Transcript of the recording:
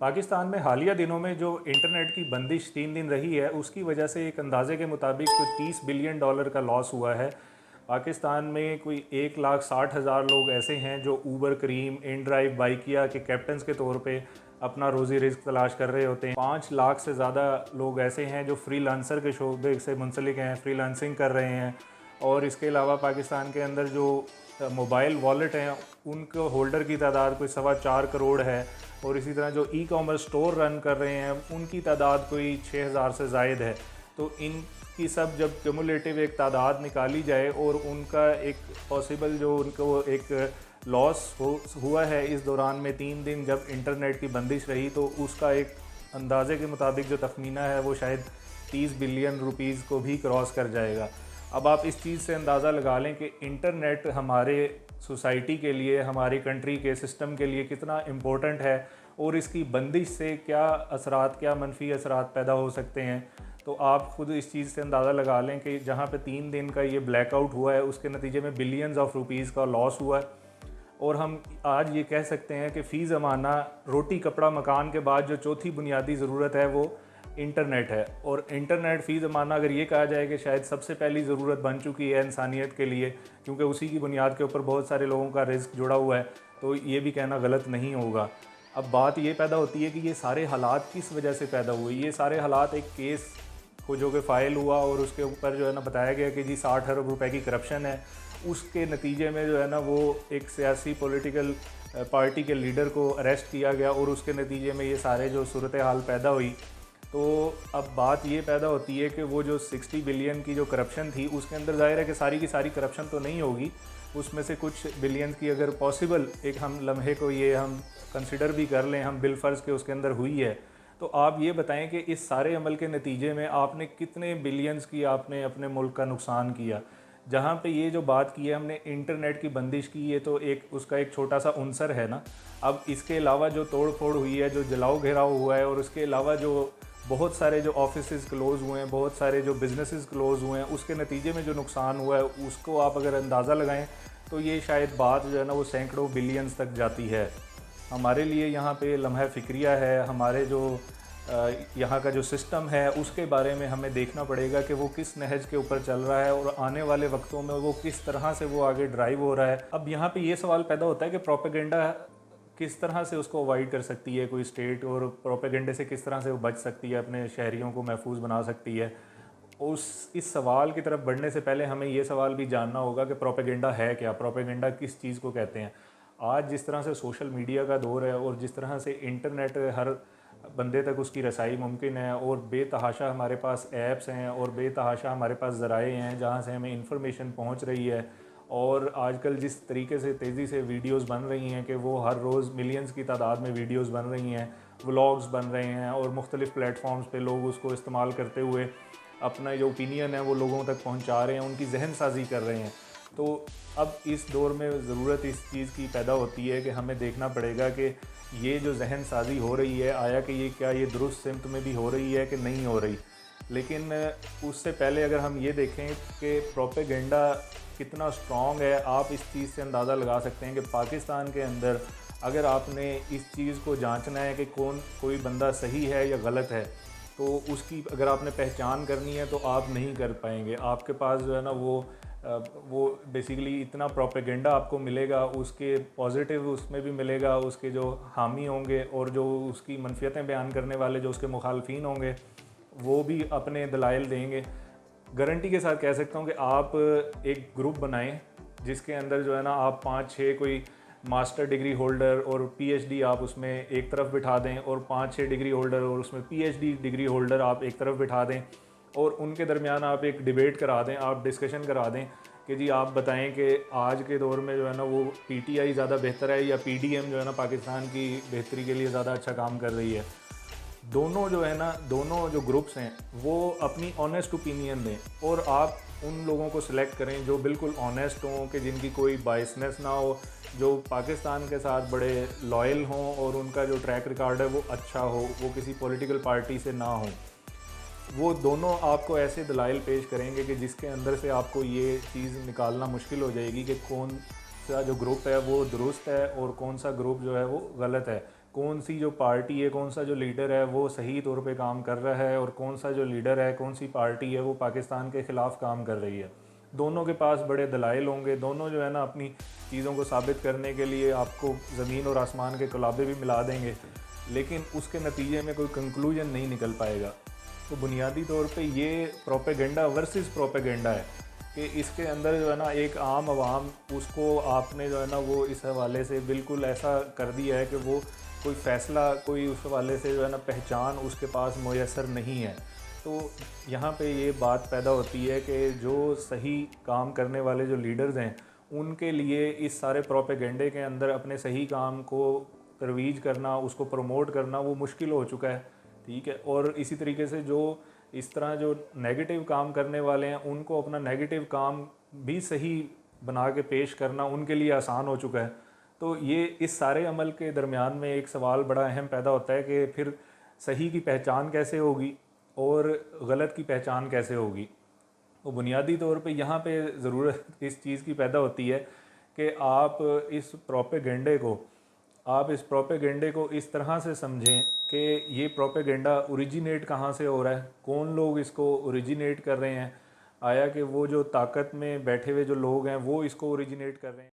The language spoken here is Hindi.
पाकिस्तान में हालिया दिनों में जो इंटरनेट की बंदिश 3 दिन रही है, उसकी वजह से एक अंदाजे के मुताबिक कोई $30 बिलियन का लॉस हुआ है। पाकिस्तान में कोई 1,60,000 लोग ऐसे हैं जो ऊबर, करीम, इनड्राइव, बाइकिया के कैप्टन्स के तौर पे अपना रोज़ी रिज़्क तलाश कर रहे होते हैं। 5 लाख से ज़्यादा लोग ऐसे हैं जो फ्रीलांसर के शोबे से मुंसलिक हैं, फ्रीलांसिंग कर रहे हैं। और इसके अलावा पाकिस्तान के अंदर जो मोबाइल वॉलेट हैं, उनको होल्डर की तादाद कोई 4.25 करोड़ है। और इसी तरह जो ई-कॉमर्स स्टोर रन कर रहे हैं, उनकी तादाद कोई 6,000 से ज़ायद है। तो इनकी सब जब क्यूमुलेटिव एक तादाद निकाली जाए और उनका एक पॉसिबल जो उनको एक लॉस हुआ है इस दौरान में 3 दिन जब इंटरनेट की बंदिश रही, तो उसका एक अंदाजे के मुताबिक जो तखमीना है वो शायद 30 बिलियन रुपीज़ को भी क्रॉस कर जाएगा। अब आप इस चीज़ से अंदाज़ा लगा लें कि इंटरनेट हमारे सोसाइटी के लिए, हमारी कंट्री के सिस्टम के लिए कितना इम्पोर्टेंट है और इसकी बंदिश से क्या असरात, क्या मनफी असरात पैदा हो सकते हैं। तो आप ख़ुद इस चीज़ से अंदाज़ा लगा लें कि जहाँ पे 3 दिन का ये ब्लैकआउट हुआ है, उसके नतीजे में बिलियंस ऑफ रुपीज़ का लॉस हुआ है। और हम आज ये कह सकते हैं कि फ़ी ज़माना रोटी, कपड़ा, मकान के बाद जो चौथी बुनियादी ज़रूरत है वो इंटरनेट है। और इंटरनेट फ़ी ज़माना अगर ये कहा जाए कि शायद सबसे पहली ज़रूरत बन चुकी है इंसानियत के लिए, क्योंकि उसी की बुनियाद के ऊपर बहुत सारे लोगों का रिज़्क जुड़ा हुआ है, तो ये भी कहना गलत नहीं होगा। अब बात ये पैदा होती है कि ये सारे हालात किस वजह से पैदा हुए। ये सारे हालात एक केस को जो कि फ़ाइल हुआ और उसके ऊपर जो है ना बताया गया कि जी 60 अरब रुपए की करप्शन है, उसके नतीजे में जो है ना वो एक सियासी पॉलिटिकल पार्टी के लीडर को अरेस्ट किया गया और उसके नतीजे में ये सारे जो सूरत हाल पैदा हुई। तो अब बात ये पैदा होती है कि वो जो 60 बिलियन की जो करप्शन थी, उसके अंदर ज़ाहिर है कि सारी की सारी करप्शन तो नहीं होगी, उसमें से कुछ बिलियन की अगर पॉसिबल एक हम लम्हे को ये हम कंसिडर भी कर लें, हम बिलफर्ज के उसके अंदर हुई है, तो आप ये बताएं कि इस सारे अमल के नतीजे में आपने कितने बिलियंस की आपने अपने मुल्क का नुकसान किया। जहाँ पे ये जो बात की है हमने इंटरनेट की बंदिश की, ये तो एक उसका एक छोटा सा उनसर है ना। अब इसके अलावा जो तोड़ फोड़ हुई है, जो जलाओ घेराव हुआ है, और उसके अलावा जो बहुत सारे जो ऑफिसेज़ क्लोज़ हुए हैं, बहुत सारे जो बिज़नेसेस क्लोज़ हुए हैं, उसके नतीजे में जो नुकसान हुआ है उसको आप अगर अंदाज़ा लगाएं तो ये शायद बात जो है ना वो सैकड़ों बिलियंस तक जाती है। हमारे लिए यहाँ पे लम्हा फ़िक्रिया है, हमारे जो यहाँ का जो सिस्टम है उसके बारे में हमें देखना पड़ेगा कि वो किस नहज के ऊपर चल रहा है और आने वाले वक्तों में वो किस तरह से वो आगे ड्राइव हो रहा है। अब यहाँ पे ये सवाल पैदा होता है कि प्रोपेगेंडा किस तरह से उसको अवॉइड कर सकती है कोई स्टेट, और प्रोपेगेंडे से किस तरह से वो बच सकती है, अपने शहरियों को महफूज बना सकती है। इस सवाल की तरफ बढ़ने से पहले हमें ये सवाल भी जानना होगा कि प्रोपेगेंडा है क्या, प्रोपेगेंडा किस चीज़ को कहते हैं। आज जिस तरह से सोशल मीडिया का दौर है और जिस तरह से इंटरनेट हर बंदे तक उसकी रसाई मुमकिन है, और बेतहाशा हमारे पास ऐप्स हैं और बेतहाशा हमारे पास ज़राए हैं जहाँ से हमें इंफॉर्मेशन पहुँच रही है। और आजकल जिस तरीके से तेज़ी से वीडियोस बन रही हैं कि वो हर रोज़ मिलियंस की तादाद में वीडियोस बन रही हैं, व्लॉग्स बन रहे हैं, और मुख्तलिफ़ प्लेटफॉर्म्स पे लोग उसको इस्तेमाल करते हुए अपना जो ओपिनियन है वो लोगों तक पहुंचा रहे हैं, उनकी जहन साजी कर रहे हैं। तो अब इस दौर में ज़रूरत इस चीज़ की पैदा होती है कि हमें देखना पड़ेगा कि ये जो जहन साजी हो रही है, आया कि ये क्या ये दुरुस्त सिमत में भी हो रही है कि नहीं हो रही। लेकिन उससे पहले अगर हम ये देखें कि प्रोपेगेंडा कितना स्ट्रॉन्ग है, आप इस चीज़ से अंदाज़ा लगा सकते हैं कि पाकिस्तान के अंदर अगर आपने इस चीज़ को जांचना है कि कोई बंदा सही है या गलत है, तो उसकी अगर आपने पहचान करनी है तो आप नहीं कर पाएंगे। आपके पास जो है ना वो बेसिकली इतना प्रोपेगेंडा आपको मिलेगा, उसके पॉजिटिव उसमें भी मिलेगा, उसके जो हामी होंगे और जो उसकी मनफियतें बयान करने वाले जो उसके मुखालफिन होंगे वो भी अपने दलाइल देंगे। गारंटी के साथ कह सकता हूँ कि आप एक ग्रुप बनाएं जिसके अंदर जो है ना आप 5-6 कोई मास्टर डिग्री होल्डर और पीएचडी आप उसमें एक तरफ बिठा दें, और 5-6 डिग्री होल्डर और उसमें पीएचडी डिग्री होल्डर आप एक तरफ बिठा दें, और उनके दरमियान आप एक डिबेट करा दें, आप डिस्कशन करा दें कि जी आप बताएं कि आज के दौर में जो है ना वो पीटीआई ज़्यादा बेहतर है या पीडीएम जो है ना पाकिस्तान की बेहतरी के लिए ज़्यादा अच्छा काम कर रही है। दोनों जो है ना, दोनों जो ग्रुप्स हैं वो अपनी ऑनेस्ट ओपिनियन दें, और आप उन लोगों को सिलेक्ट करें जो बिल्कुल ऑनेस्ट हों, कि जिनकी कोई बायसनेस ना हो, जो पाकिस्तान के साथ बड़े लॉयल हों और उनका जो ट्रैक रिकॉर्ड है वो अच्छा हो, वो किसी पॉलिटिकल पार्टी से ना हो। वो दोनों आपको ऐसे दलाइल पेश करेंगे कि जिसके अंदर से आपको ये चीज़ निकालना मुश्किल हो जाएगी कि कौन सा जो ग्रुप है वो दुरुस्त है और कौन सा ग्रुप जो है वो गलत है। कौन सी जो पार्टी है, कौन सा जो लीडर है वो सही तौर पे काम कर रहा है और कौन सा जो लीडर है, कौन सी पार्टी है वो पाकिस्तान के ख़िलाफ़ काम कर रही है। दोनों के पास बड़े दलाइल होंगे, दोनों जो है ना अपनी चीज़ों को साबित करने के लिए आपको ज़मीन और आसमान के कुलाबे भी मिला देंगे, लेकिन उसके नतीजे में कोई कंक्लूजन नहीं निकल पाएगा। तो बुनियादी तौर पे ये प्रोपेगेंडा वर्सेस प्रोपेगेंडा है कि इसके अंदर जो है ना एक आम आवाम उसको आपने जो है ना वो इस हवाले से बिल्कुल ऐसा कर दिया है कि वो कोई फ़ैसला, कोई उस हवाले से जो है ना पहचान उसके पास मुयस्सर नहीं है। तो यहाँ पे ये बात पैदा होती है कि जो सही काम करने वाले जो लीडर्स हैं उनके लिए इस सारे प्रोपेगेंडे के अंदर अपने सही काम को तरवीज करना, उसको प्रमोट करना वो मुश्किल हो चुका है। ठीक है, और इसी तरीके से जो इस तरह जो नेगेटिव काम करने वाले हैं उनको अपना नेगेटिव काम भी सही बना के पेश करना उनके लिए आसान हो चुका है। तो ये इस सारे अमल के दरमियान में एक सवाल बड़ा अहम पैदा होता है कि फिर सही की पहचान कैसे होगी और गलत की पहचान कैसे होगी। तो बुनियादी तौर पे यहाँ पे ज़रूरत इस चीज़ की पैदा होती है कि आप इस प्रोपेगेंडे को इस तरह से समझें कि ये प्रोपेगेंडा ओरिजिनेट कहाँ से हो रहा है, कौन लोग इसको ओरिजिनेट कर रहे हैं। आया कि वो जो ताकत में बैठे हुए जो लोग हैं वो इसको ओरिजिनेट कर रहे हैं।